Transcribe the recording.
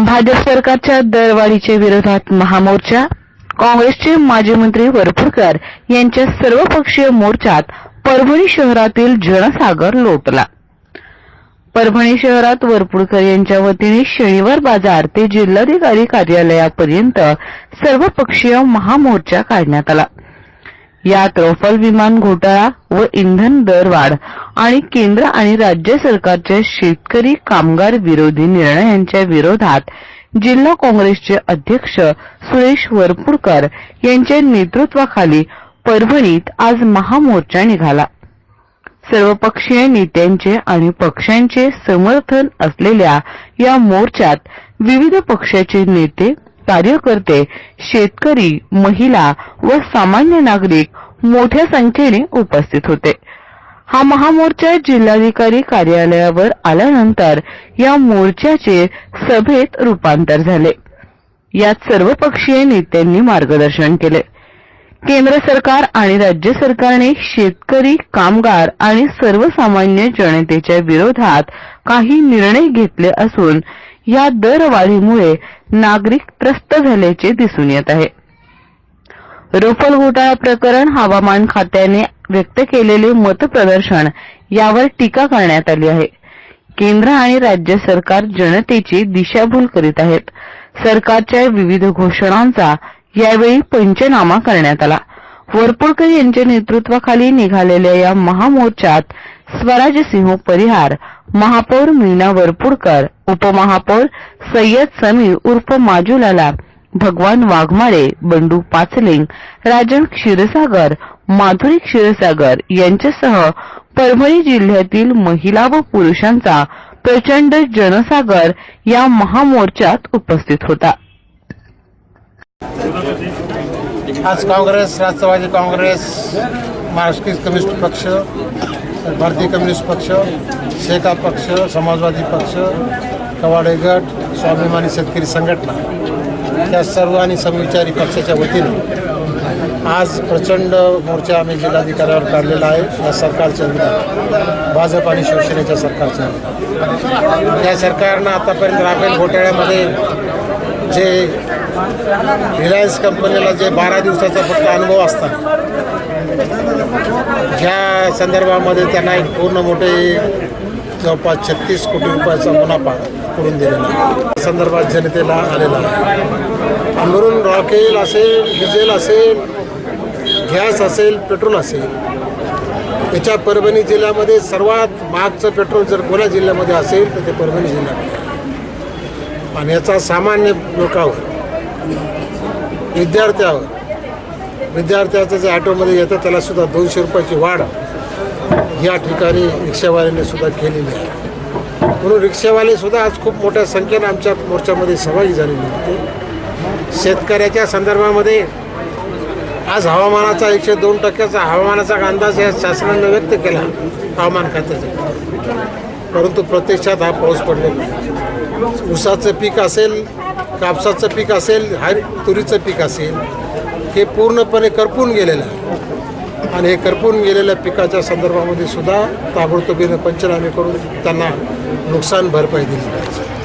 भाजप सरकारच्या दरवाढीच्या विरोधात महामोर्चा. काँग्रेसचे माजी मंत्री वरपुडकर यांच्या सर्वपक्षीय मोर्चात परभणी शहरातील जनसागर लोटला. परभणी शहरात वरपुडकर यांच्या वतीने शनिवार बाजार ते जिल्हाधिकारी कार्यालयापर्यंत सर्वपक्षीय महामोर्चा काढण्यात आला. यात रफाल विमान घोटाळा व इंधन दरवाढ आणि केंद्र आणि राज्य सरकारच्या शेतकरी कामगार विरोधी निर्णयांच्या विरोधात जिल्हा काँग्रेसचे अध्यक्ष सुरेश वरपुडकर यांच्या नेतृत्वाखाली परभणीत आज महामोर्चा निघाला. सर्वपक्षीय नेत्यांचे आणि पक्षांचे समर्थन असलेल्या या मोर्चात विविध पक्षाचे नेते, कार्यकर्ते, शेतकरी, महिला व सामान्य नागरिक मोठ्या संख्येने उपस्थित होते. हा महामोर्चा जिल्हाधिकारी कार्यालयावर आल्यानंतर या मोर्चाचे सभेत रूपांतर झाले. यात सर्वपक्षीय नेत्यांनी मार्गदर्शन केले. केंद्र सरकार आणि राज्य सरकारने शेतकरी, कामगार आणि सर्वसामान्य जनतेच्या विरोधात काही निर्णय घेतले असून या दरवाढीमुळे नागरिक त्रस्त झाल्याचे दिसून येत आहे. रफाल घोटाळा प्रकरण, हवामान खात्याने व्यक्त केलेले मतप्रदर्शन यावर टीका करण्यात आली आहे. केंद्र आणि राज्य सरकार जनतेची दिशाभूल करीत आहेत. सरकारच्या विविध घोषणांचा यावेळी पंचनामा करण्यात आला. वरपुडकर यांच्या नेतृत्वाखाली निघालेल्या या महामोर्चात स्वराजसिंह परिहार, महापौर मीना वरपुडकर, उपमहापौर सय्यद समीर उर्फ माजूलाला, भगवान वाघमारे, बंडू पाचलिंग, राजन क्षीरसागर, माधुरी क्षीरसागर यांच्यासह परभणी जिल्ह्यातील महिला व पुरुषांचा प्रचंड जनसागर या महामोर्चात उपस्थित होता. आज काँग्रेस, राष्ट्रवादी काँग्रेस, मार्क्सिस्ट कम्युनिस्ट पक्ष, भारतीय कम्युनिस्ट पक्ष, शेका पक्ष, समाजवादी पक्ष, कवाडे गट, स्वाभिमानी शेतकरी संघटना या सर्व आणि समविचारी पक्षाच्या वतीने आज प्रचंड मोर्चा आम्ही जिल्हाधिकाऱ्यावर काढलेला आहे. या सरकारच्या विरोधात, भाजप आणि शिवसेनेच्या सरकारच्या विरोधात. या सरकारनं आतापर्यंत राफेल घोटाळ्यामध्ये जे रिलायन्स कंपनीला जे 12 दिवसाचा फक्त अनुभव असताना ज्या संदर्भामध्ये त्यांना एक पूर्ण मोठे जवळपास 36 कोटी रुपयाचा मुनाफा करून दिलेला आहे, संदर्भात जनतेला आलेला आहे. आणि म्हणून रॉकेल असेल, डिझेल असेल, गॅस असेल, पेट्रोल असेल, याच्या परभणी जिल्ह्यामध्ये सर्वात महागचं पेट्रोल जर कोणा जिल्ह्यामध्ये असेल तर ते परभणी जिल्ह्यामध्ये. आणि याचा सामान्य लोकांवर, विद्यार्थ्याचं जे ऑटोमध्ये येतं त्याला सुद्धा 200 रुपयाची वाढ या ठिकाणी रिक्षावाल्यांनी सुद्धा केलेली आहे. म्हणून रिक्षावाले सुद्धा आज खूप मोठ्या संख्येनं आमच्या मोर्चामध्ये सहभागी झालेले होते. शेतकऱ्याच्या संदर्भामध्ये आज हवामानाचा 102% हवामानाचा अंदाज या शासनाने व्यक्त केला हवामान खात्याचा, परंतु प्रत्यक्षात हा पाऊस पडलेला नाही. ऊसाचं पीक असेल, कापसाचं पीक असेल, तुरीचं पीक असेल, हे पूर्णपणे करपून गेलेलं आहे. आणि हे करपून गेलेल्या पिकाच्या संदर्भामध्ये सुद्धा ताबडतोबीने पंचनामे करून त्यांना नुकसान भरपाई दिली पाहिजे.